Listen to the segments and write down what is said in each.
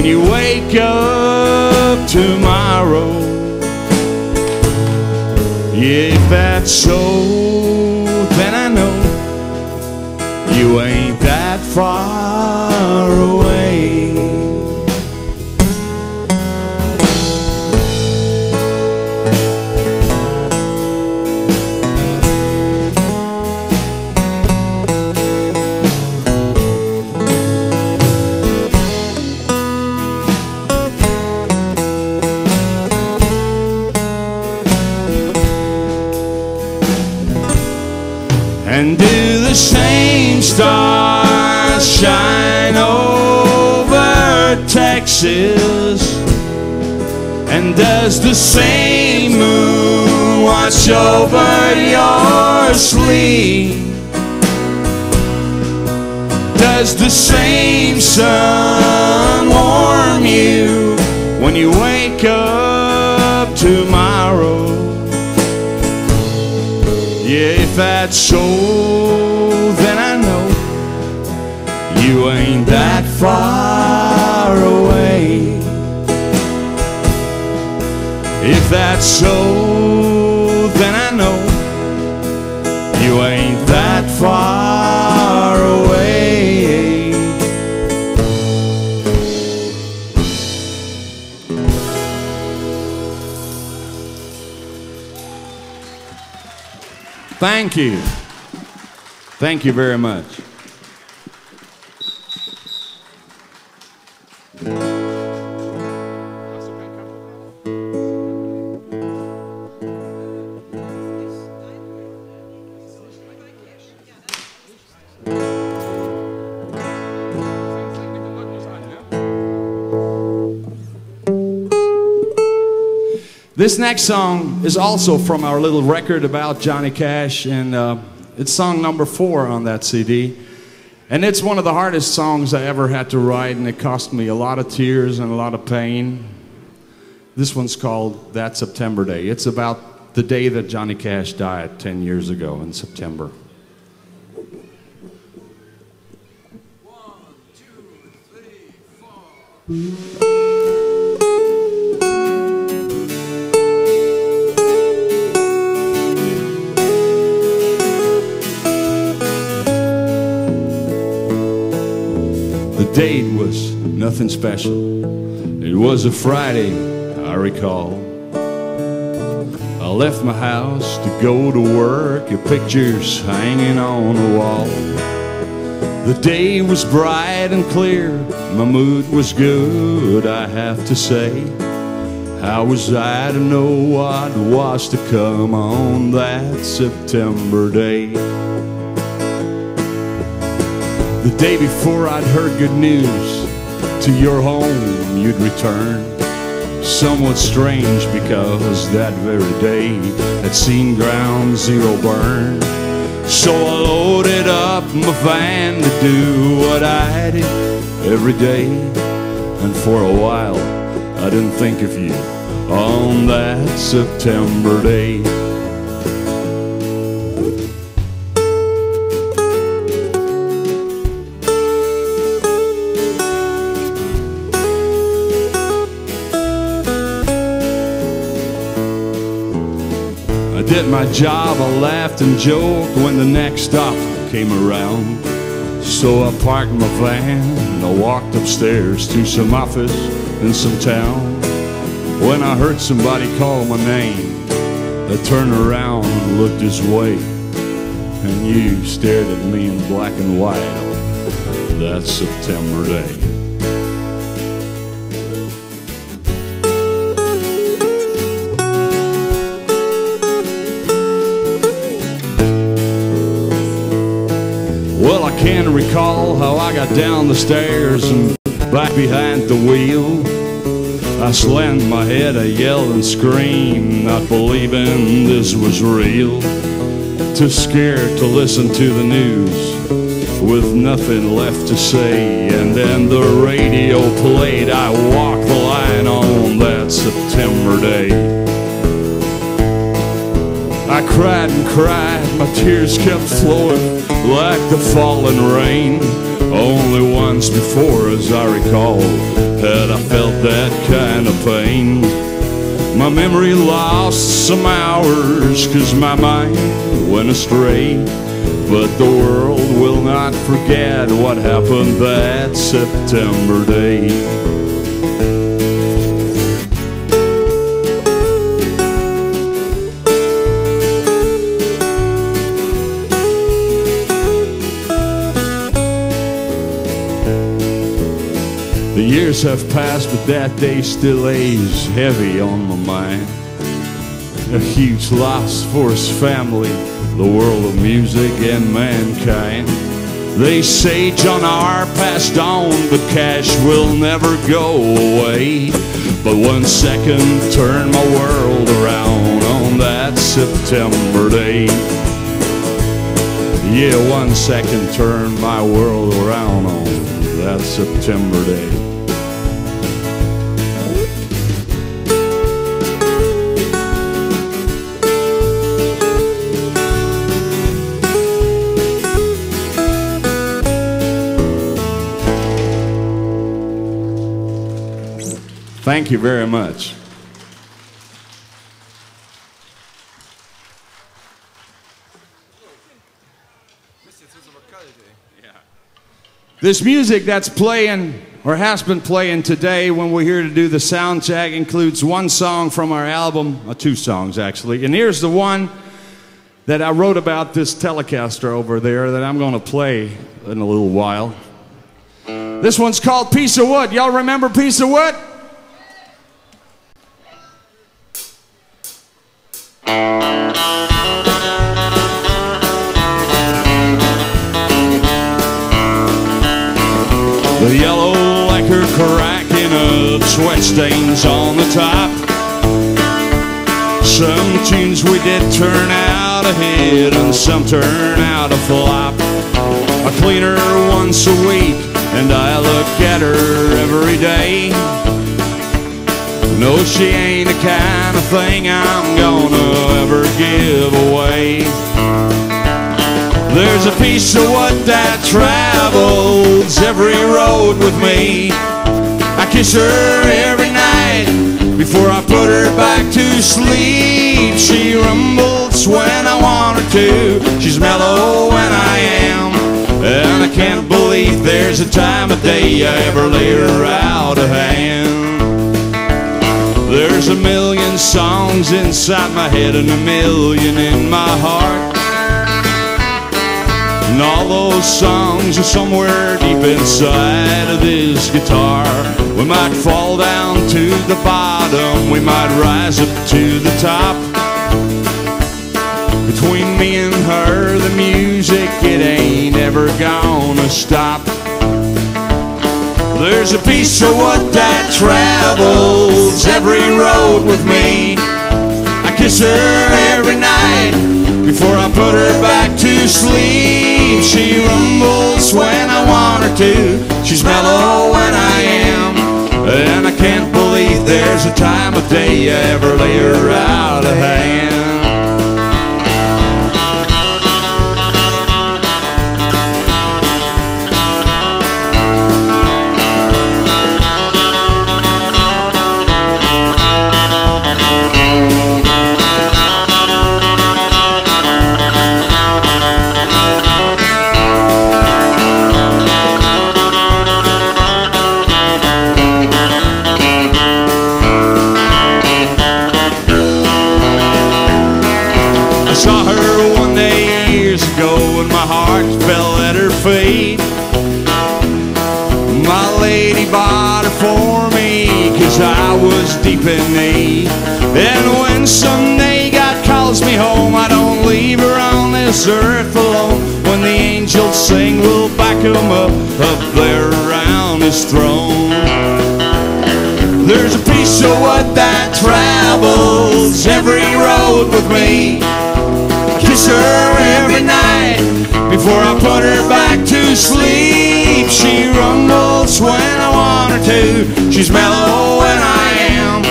when you wake up tomorrow. Yeah, if that's so, then I know you ain't that far away. And do the same stars shine over Texas? And does the same moon watch over your sleep? Does the same sun warm you when you wake up tomorrow? Yeah, if that's so, then I know you ain't that far away. If that's so, then I know you ain't that far away. Thank you. Thank you very much. This next song is also from our little record about Johnny Cash, and it's song number 4 on that CD. And it's one of the hardest songs I ever had to write, and it cost me a lot of tears and a lot of pain. This one's called That September Day. It's about the day that Johnny Cash died 10 years ago in September. 1, 2, 3, 4. The date was nothing special. It was a Friday, I recall. I left my house to go to work, your pictures hanging on the wall. The day was bright and clear, my mood was good, I have to say. How was I to know what was to come on that September day? The day before I'd heard good news, to your home you'd return. Somewhat strange because that very day had seen ground zero burn. So I loaded up my van to do what I did every day. And for a while I didn't think of you on that September day. I did my job, I laughed and joked when the next stop came around. So I parked my van and I walked upstairs to some office in some town. When I heard somebody call my name, I turned around and looked his way, and you stared at me in black and white on that September day. Well, I can recall how I got down the stairs and back behind the wheel. I slammed my head, I yelled and screamed, not believing this was real. Too scared to listen to the news, with nothing left to say. And then the radio played, I walked the line on that September day. I cried and cried, my tears kept flowing like the falling rain. Only once before, as I recall, had I felt that kind of pain. My memory lost some hours 'cause my mind went astray. But the world will not forget what happened that September day. The years have passed, but that day still lays heavy on my mind. A huge loss for his family, the world of music and mankind. They say John R. passed on, but cash will never go away. But 1 second turned my world around on that September day. Yeah, 1 second turned my world around on that September day. Thank you very much. This music that's playing, or has been playing today when we're here to do the sound check, includes one song from our album, 2 songs actually. And here's the one that I wrote about this Telecaster over there that I'm going to play in a little while. This one's called Piece of Wood. Y'all remember Piece of Wood? The yellow lacquer cracking up, sweat stains on the top. Some tunes we did turn out a hit and some turn out a flop. I clean her once a week and I look at her every day. No, she ain't the kind of thing I'm gonna ever give away. There's a piece of wood that travels every road with me. I kiss her every night before I put her back to sleep. She rumbles when I want her to. She's mellow when I am. And I can't believe there's a time of day I ever lay her out of hand. There's a million songs inside my head and a million in my heart. And all those songs are somewhere deep inside of this guitar. We might fall down to the bottom, we might rise up to the top. Between me and her, the music, it ain't ever gonna stop. There's a piece of wood that travels every road with me. I kiss her every night before I put her back to sleep. She rumbles when I want her to. She's mellow when I am. And I can't believe there's a time of day I ever lay her out of hand. Saw her one day years ago and my heart fell at her feet. My lady bought her for me 'cause I was deep in need. And when someday God calls me home, I don't leave her on this earth alone. When the angels sing, we'll back him up there around his throne. There's a piece of wood that travels every road with me. Kiss her every night before I put her back to sleep. She rumbles when I want her to. She's mellow when I am.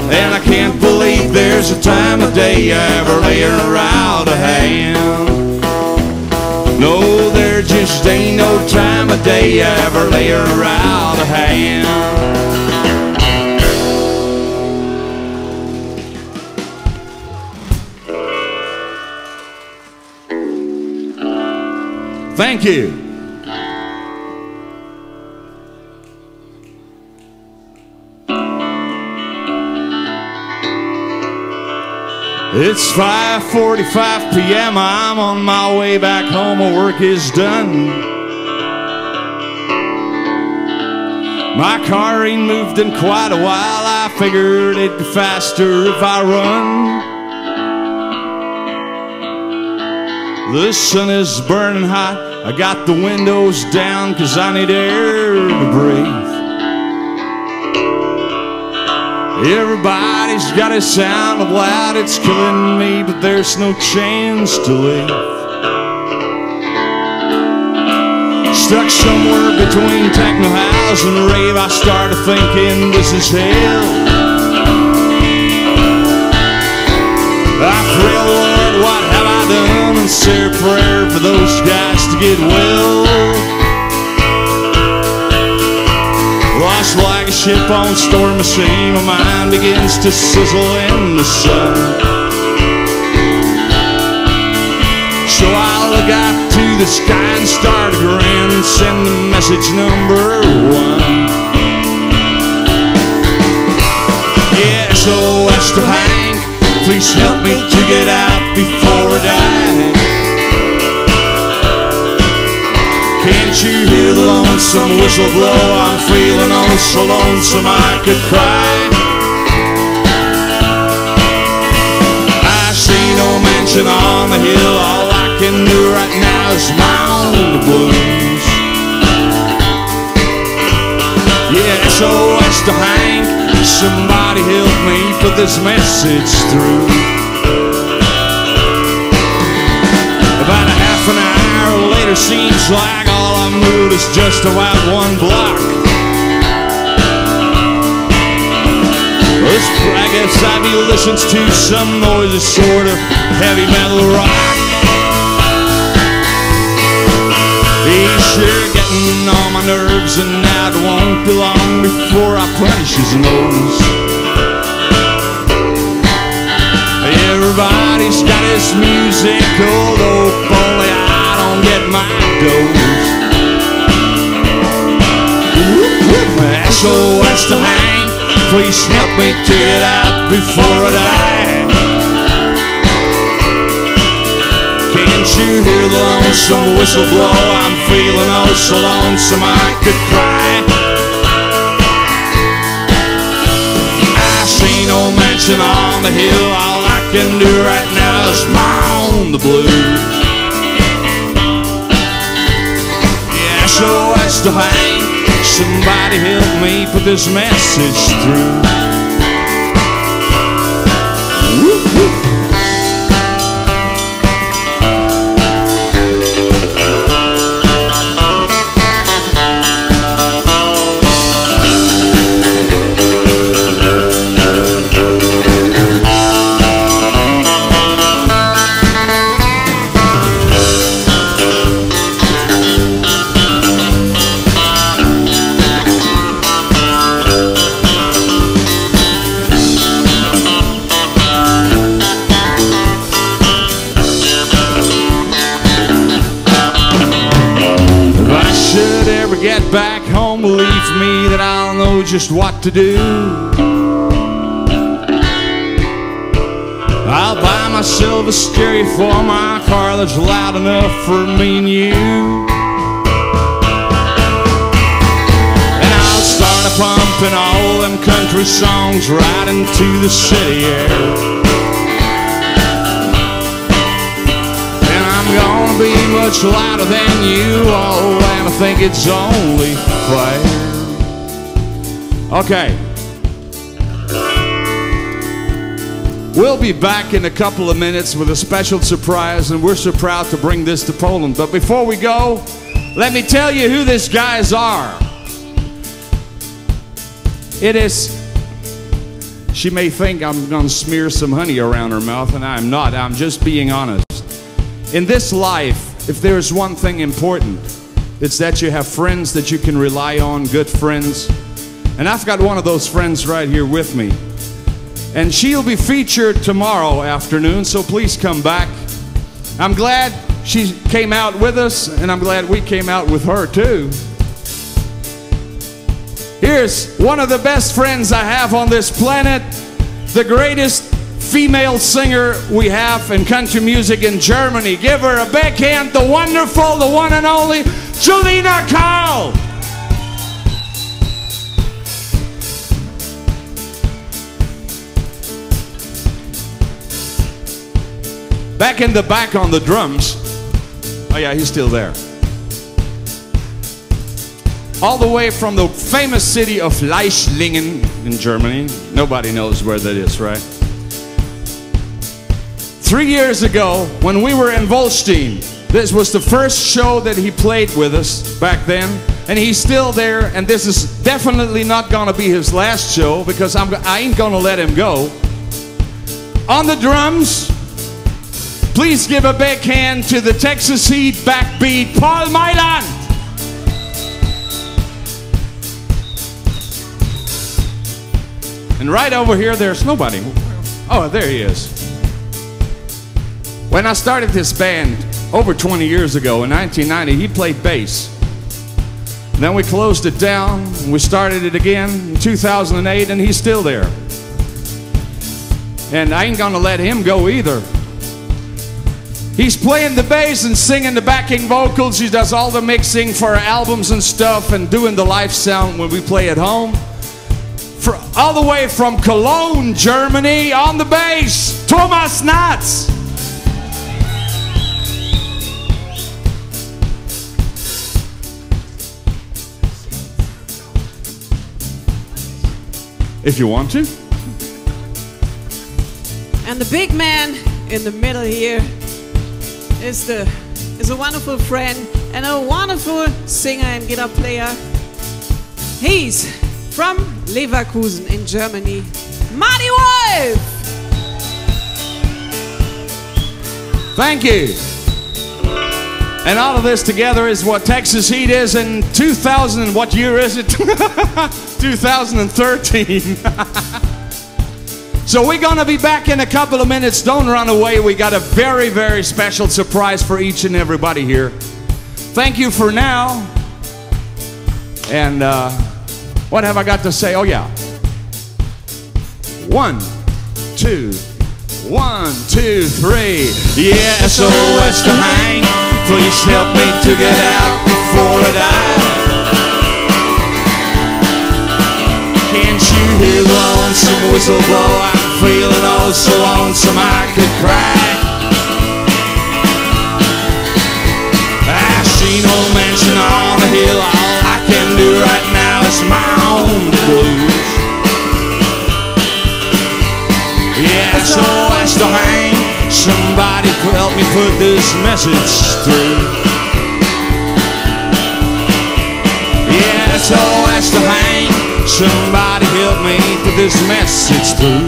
And I can't believe there's a time of day I ever lay her out of hand. No, there just ain't no time of day I ever lay her out of hand. Thank you. It's 5:45 p.m. I'm on my way back home. My work is done. My car ain't moved in quite a while. I figured it'd be faster if I run. The sun is burning hot. I got the windows down 'cause I need air to breathe. Everybody's got a sound loud, it's killing me, but there's no chance to leave. Stuck somewhere between techno house and rave, I started thinking this is hell. I pray, Lord, what have I done, and say a prayer for those guys to get well. Lost like a ship on stormy sea, my mind begins to sizzle in the sun. So I look out to the sky and start a grin and send the message number 1. Yeah, SOS to Hank, please help me to get out before I die. Can't you hear the lonesome whistle blow? I'm feeling oh so lonesome I could cry. I see no mansion on the hill. All I can do right now is moan the blues. Yeah, SOS to Hank, somebody help me put this message through. About a half an hour later, seems like all I moved is just about 1 block. I guess I'd be listening to some noisy sort of heavy metal rock. He's sure getting on my nerves, and now it won't be long before I punish his nose. Everybody's got his music cold, oh, only I don't get my dose. SOS to Hank, please help me to get out before I die. Can't you hear the lonesome whistle blow? I'm feeling oh so lonesome I could cry. I see no mansion on the hill. All I can do right now is moan the blues. Yeah, SOS to Hank, somebody help me put this message through. Woo-hoo. Get back home, believe me that I'll know just what to do. I'll buy myself a stereo for my car that's loud enough for me and you. And I'll start a pumping all them country songs right into the city air. Gonna be much louder than you, oh, and I think it's only fair. Okay. We'll be back in a couple of minutes with a special surprise, and we're so proud to bring this to Poland. But before we go, let me tell you who these guys are. It is... She may think I'm gonna smear some honey around her mouth, and I'm not. I'm just being honest. In this life, if there's one thing important, it's that you have friends that you can rely on, good friends. And I've got one of those friends right here with me. And she'll be featured tomorrow afternoon, so please come back. I'm glad she came out with us, and I'm glad we came out with her too. Here's one of the best friends I have on this planet, the greatest female singer we have in country music in Germany. Give her a big hand, the wonderful, the one and only Julina Karl. Back in the back on the drums, oh yeah, he's still there. All the way from the famous city of Leichlingen in Germany. Nobody knows where that is, right? 3 years ago, when we were in Volstein, this was the first show that he played with us back then, and he's still there, and this is definitely not gonna be his last show because I ain't gonna let him go. On the drums, please give a big hand to the Texas Heat backbeat, Paul Mailand. And right over here, there's nobody. Oh, there he is. When I started this band over 20 years ago in 1990, he played bass. Then we closed it down, we started it again in 2008, and he's still there. And I ain't gonna let him go either. He's playing the bass and singing the backing vocals. He does all the mixing for our albums and stuff and doing the live sound when we play at home. All the way from Cologne, Germany, on the bass, Thomas Natz. If you want to. And the big man in the middle here is a wonderful friend and a wonderful singer and guitar player. He's from Leverkusen in Germany, Marty Wolf. Thank you. And all of this together is what Texas Heat is in 2000, what year is it? 2013. So we're gonna be back in a couple of minutes. Don't run away. We got a very, very special surprise for each and everybody here. Thank you for now. And what have I got to say? Oh yeah. 1, 2, 1, 2, 3. Yeah, SOS to hang. Please help me to get out before I die. Can't you hear the lonesome whistle blow? I'm feeling oh so lonesome I could cry. I see no mansion on a hill. All I can do right now is my own blues. Yeah, SOS to hang. Somebody help me put this message through. Yeah, SOS to hang. Somebody help me put this message through.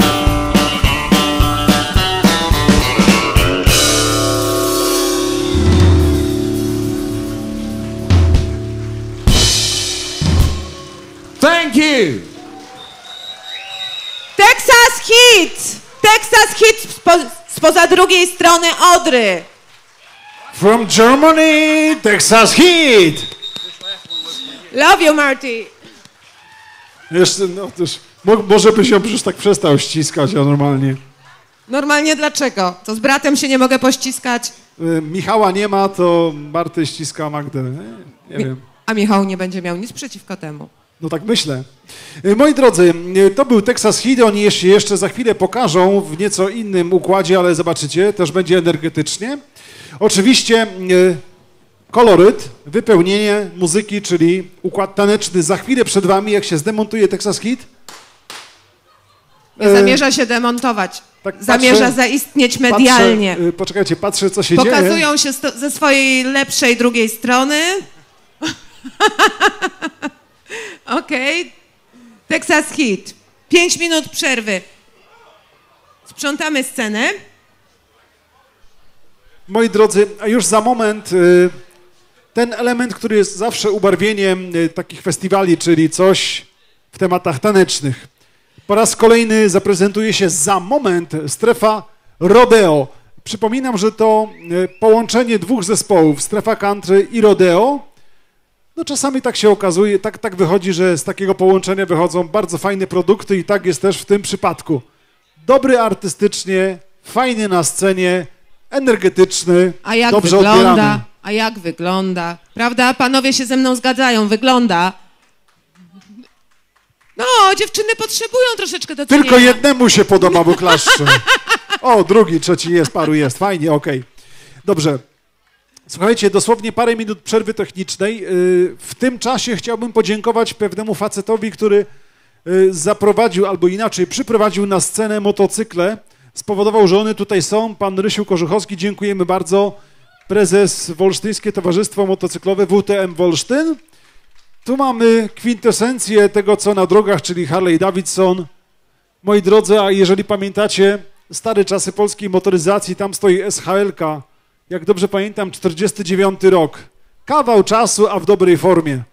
Thank you. Texas Heat! Texas Heat spoza drugiej strony Odry. From Germany, Texas Heat! Love you, Marty. Jeszcze, no też, może by się przecież tak przestał ściskać, a normalnie. Normalnie dlaczego? To z bratem się nie mogę pościskać? Michała nie ma, to Marty ściska Magdę. Nie wiem. A Michał nie będzie miał nic przeciwko temu. No tak myślę. Moi drodzy, to był Texas Heat, oni jeszcze za chwilę pokażą w nieco innym układzie, ale zobaczycie, też będzie energetycznie. Oczywiście koloryt, wypełnienie muzyki, czyli układ taneczny za chwilę przed wami, jak się zdemontuje Texas Heat. Nie zamierza się demontować, tak zamierza patrzę, zaistnieć medialnie. Poczekajcie, patrzę co się dzieje. Pokazują się ze swojej lepszej drugiej strony. Okej. Texas Heat. 5 minut przerwy. Sprzątamy scenę. Moi drodzy, a już za moment ten element, który jest zawsze ubarwieniem takich festiwali, czyli coś w tematach tanecznych. Po raz kolejny zaprezentuje się za moment strefa rodeo. Przypominam, że to połączenie dwóch zespołów, strefa country i rodeo. No czasami tak się okazuje, tak wychodzi, że z takiego połączenia wychodzą bardzo fajne produkty i tak jest też w tym przypadku. Dobry artystycznie, fajny na scenie, energetyczny, A jak dobrze wygląda? odbierany. A jak wygląda? Prawda? Panowie się ze mną zgadzają. Wygląda. No, dziewczyny potrzebują troszeczkę docenienia. Tylko jednemu się podoba, bo klaszcze. O, drugi, trzeci jest, paru jest. Fajnie, okej. Dobrze. Słuchajcie, dosłownie parę minut przerwy technicznej. W tym czasie chciałbym podziękować pewnemu facetowi, który zaprowadził, albo inaczej, przyprowadził na scenę motocykle. Spowodował, że one tutaj są. Pan Rysiu Korzuchowski, dziękujemy bardzo. Prezes Wolsztyńskie Towarzystwo Motocyklowe WTM Wolsztyn. Tu mamy kwintesencję tego, co na drogach, czyli Harley Davidson. Moi drodzy, a jeżeli pamiętacie stare czasy polskiej motoryzacji, tam stoi SHL-ka. Jak dobrze pamiętam, 49 rok. Kawał czasu, a w dobrej formie.